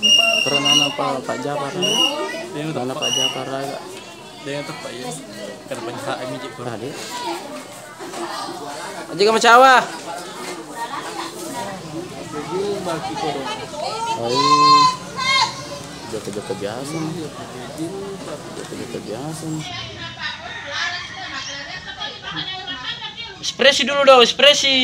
Karena apa Pak Japar? Karena Pak Japar agak. Dia tetap ya. Karena banyak hak ini jik Tadi. Aja kamu cawa. bagi kodok. Oh. Joko biasa. Joko biasa. Ekspresi dulu dong, ekspresi.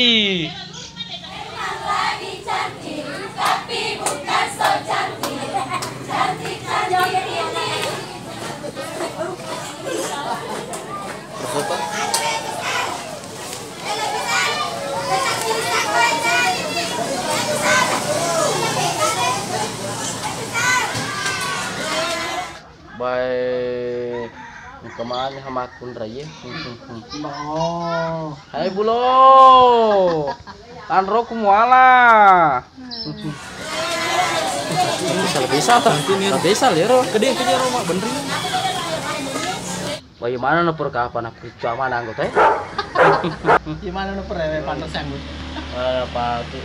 Baik, kemana sama akun raya? Oh, Hai bulo, tanro kumuala. Bisa lero. gede kerja rumah bener. Bagaimana na perkapan aku cuma nanggut Gimana nu perewe pantas sanggut? apa tuh?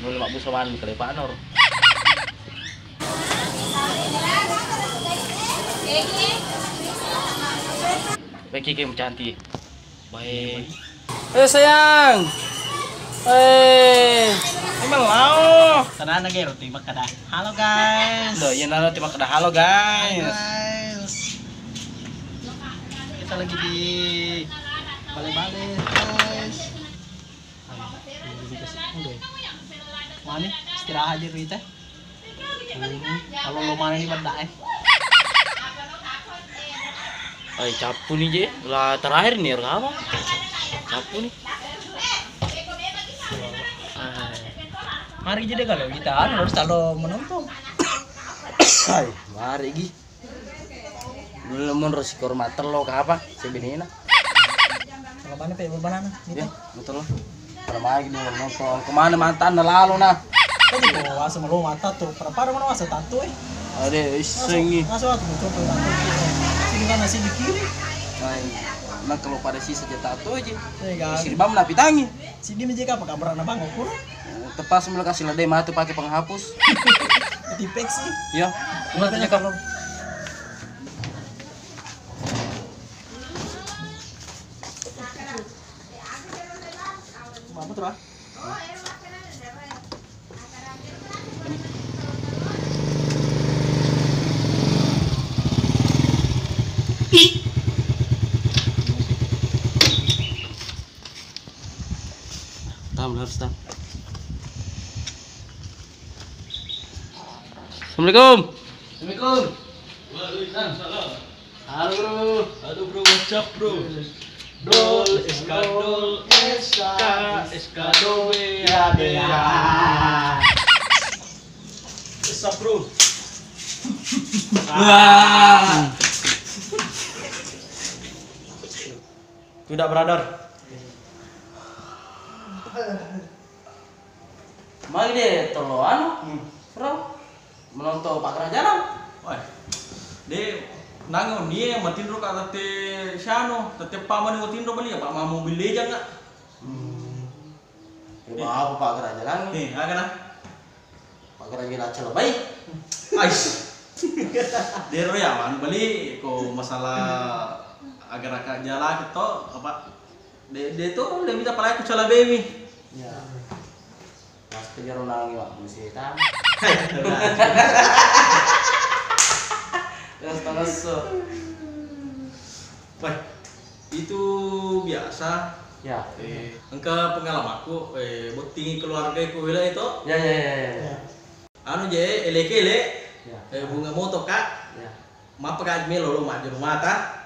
Nul mak busawan kali panor. Baik Kim cantik. Baik. Sayang. Emang lau. Sana lagi roti makada. Halo guys. Loh, ya nalo tiba kada halo guys. Kita lagi di Bale-Bale guys. Mana istirahat aja kita. Kalau lo mana nih benda Ay, capu nih je. Lah terakhir nih apa? Capu nih. Mari jadi kalau kita harus selalu menonton. Ay, mari gi. Belum mau resiko rumah terlo ke apa? Sebenarnya. Kalau mana pe banana? Ya, betul lah. Kalau lagi nih nonton. Kemana mantan lalu nah? Tadi kok wasa malu mata tuh. Para mana wasa tato Ada isengi. Masuk waktu betul tuh tato. Sini kan nasi di kiri. Ay, nah kalau pada sisa tato aja. Ya kan. Sini bam napi tangi. Sini menjaga apa kabar anak bang ukur? Tepas mulai kasih ladai matu pakai penghapus. Tipek sih. Ya, mulai aja kalau. Apa tuh? Tam harus tam. Assalamualaikum. Assalamualaikum. Waalaikumsalam. Halo bro. Halo bro, what's up bro? Dol, eskadol, eskado, ya. What's up bro? Wah. Tidak brother. Mari deh toloan. Bro. Menonton Pak Kerajaan. Wah, de nangon dia matin ro kata te siano, tetep paman matin ro bali apa mau beli aja nggak? Ya apa Pak Kerajaan? Nih, agak nah. Pak Kerajaan aja baik. Ais. Dia ro ya man beli ko masalah agar jalan gitu apa? De tuh dia minta palai ku cala baby. Ya. Mas kejar nang ya, mesti tam. Terus. Wah, itu biasa. Ya. Engkau pengalamanku, buat tinggi keluarga ku wilayah itu. Ya. Anu je, eleke Ya. bunga moto kak. Ya. Mapa kak melo lo maju rumah ta.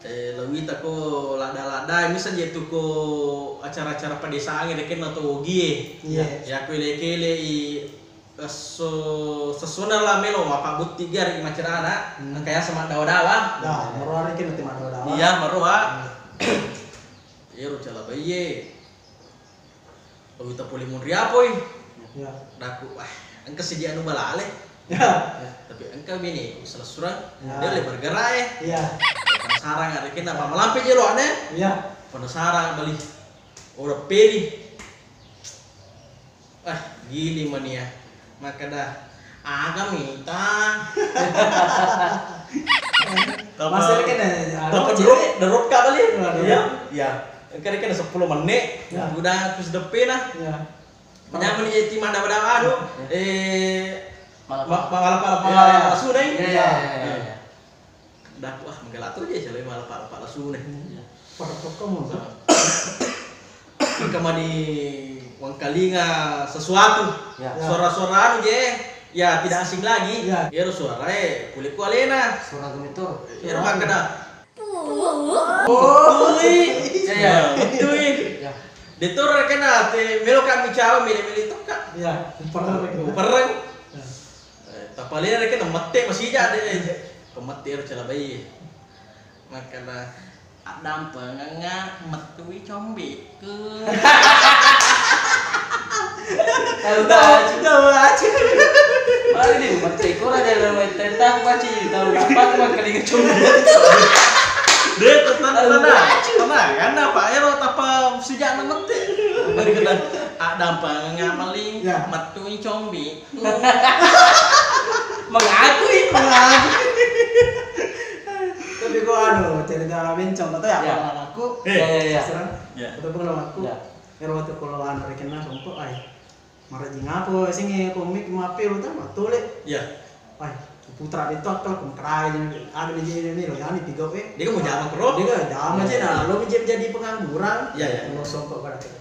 Lawita ko lada-lada misal je tu ko acara-acara pedesaan ngedeken atau gie. Iya. Ya ku eleke i sesuna lah melo mapa but tiga ri macerana. Kayak sama dawa-dawa. Nah, meruari kan nanti mana dawa. Iya, marua. Iya, rujala bayi. Lawita poli mun riapoy. Ya. Daku wah, engke sediaan balale. Ya. Tapi engke bini salah surang Ya. dia le bergerak Iya. Penasaran ada kena apa melampai je lo ane. Iya. Penasaran bali. Ora peri. Gini mania. maka dah agak minta. Masih kan Dapat drop kali. Iya. Iya. Kira-kira 10 menit. Ya. Udah terus depan lah. ya. Penyamun di timah dah aduh. Malap-malap. Sunai. Iya. Dah wah menggelatur dia selain malap sunai. Pada kamu. Kama di Wangkalinga sesuatu. Ya. Suara-suara anu je. Ya tidak asing lagi. Ya. Ya suara kuliku alena. Suara gemitur. Ya maka dah. Oh, Ya. Betul. Ya. Ditur kena te melo kami cawa mili toka. ya, pernah lagi. Perang. Tapalina kena mate masih ada. Pemati cala bayi. Makana adam penganga metui combe ke. Tahu aja. Mari nih, mati kurang ada tentang baci tahu apa cuma kelingan cuma. Dia tenang kan apa ero tapa sejak mati. Kena adam penganga maling Ya. metui combe. Mengakui. Tapi gua cerita bencong atau ya Ya. pengalaman aku. Ya. Serang. Ya. Itu pengalaman aku. Ya. Ero waktu kalau anu rekena sumpah ay. Marah jing aku sing komik mapil ta matule. Ya. Ay, putra itu akal kumkrai ada di ini loh ya ini tiga Dia kan mau jamak bro. Dia kan jam aja nah lo jadi pengangguran. Ya, ya. Lo songkok pada kita.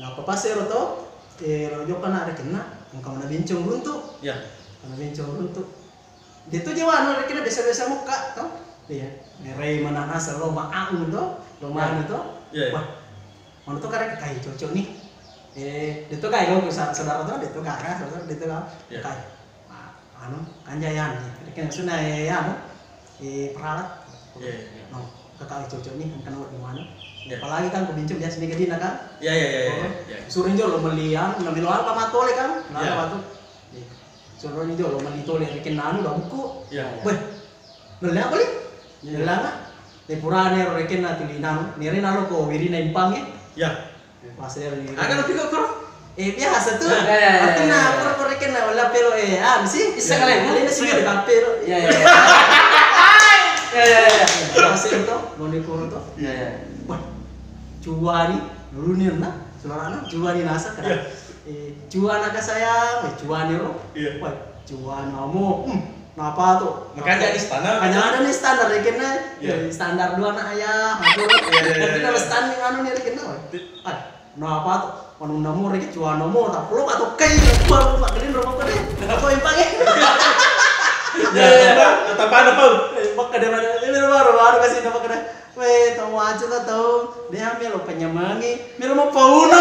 Nah, apa pas ero to? Rojo kan ada kena, engkau mana bincang runtuh. Ya. Mana bincang runtuh. Dia tuh jawa anu kena biasa-biasa muka toh. Iya. Merei mana asal lo maang toh, lo mana toh. Ya, ya. Wah. Mana tuh karek kai cocok nih. Dia tuh kai lo saudara tuh dia tuh kakak, saudara dia tuh Ya. kai. Anu kanjayan nih. Kena sunai anu peralat. Ya. No, kakak cocok nih kan di mana. Ya. Apalagi kan kebincang biasa di Kedina kan. Ya. Suruh jo lo melian, ngambil apa matole kan. Nah, Ya. batu. Suruh jo lo meli tole bikin anu dah buku. Ya. Weh. Nolnya apa li? Nolnya. Di purane ro reken na tulinan. Nire nalo ko wirina impang Ya. Pasir ni. Akan lebih kok bro. Biasa tuh. Ya. Atina por reken na wala pero misi. Isa ka lang. Alin na sige ka pero. Ya. Pasir to, noni kuro to. Ya. Wah, cuani dulu nih nah, saudara cuani nasa kan? Cuana ka sayang, cuani ro. Iya. Wah, cuani kamu, napa tuh? Makanya di standar. Hanya ada nih standar rekennya, Iya. standar dua anak ayah, aduh, tapi kalau standar anu nih rekennya, ah, napa tuh? Panu namu reken cuani namu, tak perlu atau kayak baru pak kedin rumah kedin, apa yang pakai? Ya, tetap ada pau. Mak kedin mana? Ini baru kasih nama kedin. Weh, tahu aja lah tahu. Dia melo penyemangi, melo mau pauno.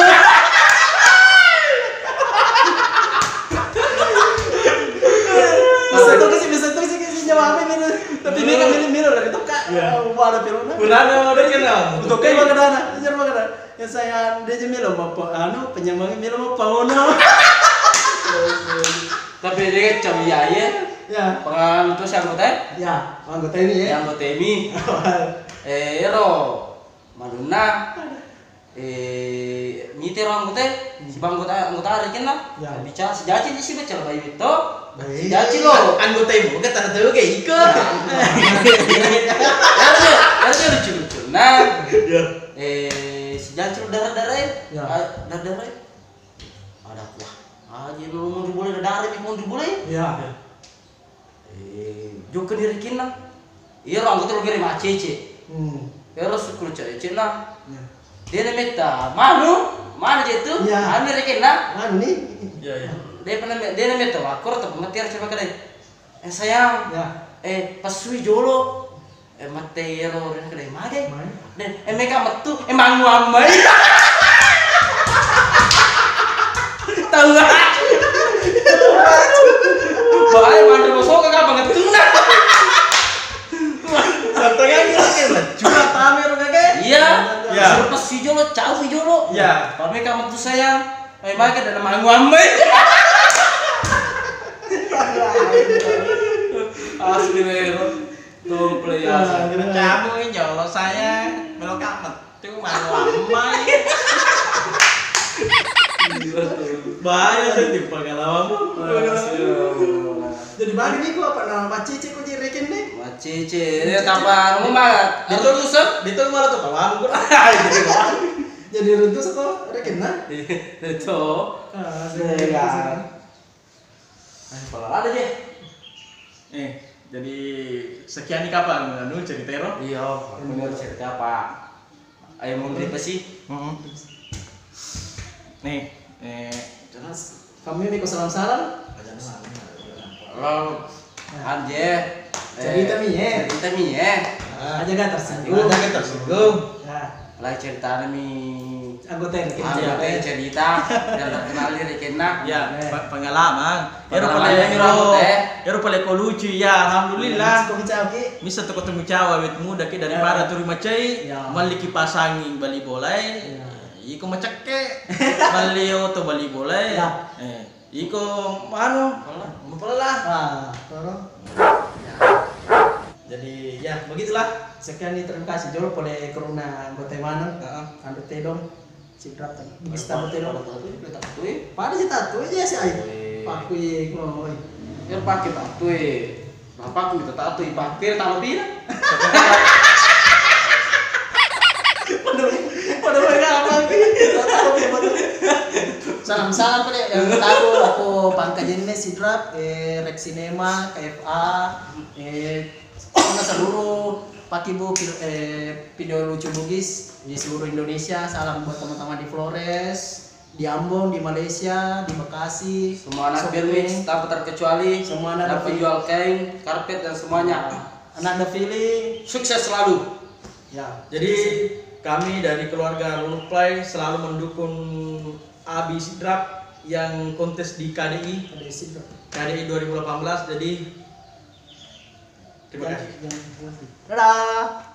Bisa tuh sih jawabnya melo. Tapi ini kan melo dari itu kak. Wala pero na. Kurang ada kenal. Untuk kayak makan ajar makan. Ya saya dia je melo mau anu penyemangi melo mau pauno. Tapi dia cami ya. Ya, Pengalaman itu si anggota ya, anggota ini ya. yang anggota ini ero maduna nyitir anggota si anggota hari kena Ya. bicara sejaci sih bicara bayi itu Baik. sejaci lo Anggota ibu kan tanda tahu kayak ikut. ada lucu nah Ya. si jaci darah Ya. darah ada kuah aja mau boleh darah mau boleh Ya. juga diri kina iya orang itu lebih remah cece ya harus kulit cece nah Ya. dia nemeta mana itu Ya. ane rekena Anu nih. Ya. dia nemeta wakor atau pengertian coba kadang sayang Ya. pasui jolo mate yero ren kadang mage Main. dan mereka metu emang nguamai tahu gak bahaya mandor bosok kagak banget tuna Satunya ini kan jual tamer kakek. iya Ya. pas si jolo jauh si jolo Ya. kalau mereka metu sayang mereka dalam nguamai asli mero tuh play asli Kamu ini jolo saya melo kamet tuh malu amai. Gila tuh. Bahaya sih tim pengalaman. Jadi bagi nih gua apa nama Macici kok jirikin deh. Macici, ini apa? Kamu mah Itu Yusuf, itu malah tuh kawan gua. Jadi runtuh kok rekin nah. Itu. Ah, Kalau ada deh. Jadi sekian nih kapan anu cerita Ro? Iya, bener cerita apa? Ayo mau beli apa sih? Nih, kami nih salam-salam. Kalau Anje, Cerita mi ya. cerita mi ya. Aja gak tersinggung. Ada kita tersinggung. Nah, Lah cerita mi. anggota yang rekin Ada yang cerita, yang terkenal di Kena. Ya, pengalaman. Pengalamannya nyuruh teh. Ya rupanya kau lucu ya, alhamdulillah. Kok bicara oke? Bisa tuh ketemu cawa wet muda ke daripada turi macai, Ya. maliki pasangi bali bolai. Ya. Iko macake, bali auto bali bolai. Ya. Iko anu, mempelah. Ah, tolong. Jadi ya begitulah. Sekian nih terima kasih Jol boleh keruna anggota mana? Anu tedong. Sidrat kan. Bisa tahu tedong. Pada si tatu aja sih ayo. Paku ye ngoi. Ya pakai tatu Bapak aku minta tatu pakai tahu pira? Pada mereka apa salam-salam pada yang tahu aku pangkajennya Sidrat, Rex Cinema, KFA, seluruh Pakibu video lucu bugis di seluruh Indonesia. Salam buat teman-teman di Flores, di Ambon, di Malaysia, di Bekasi. Semua anak Sopeng, Birmix tanpa terkecuali. Semua anak dan Birmix. penjual kain, karpet dan semuanya. Anak The Feeling. Sukses selalu. Ya. Jadi kami dari keluarga Luluplay selalu mendukung Abi Sidrap yang kontes di KDI ada Sidrat. 2018. Jadi terima kasih. Dadah.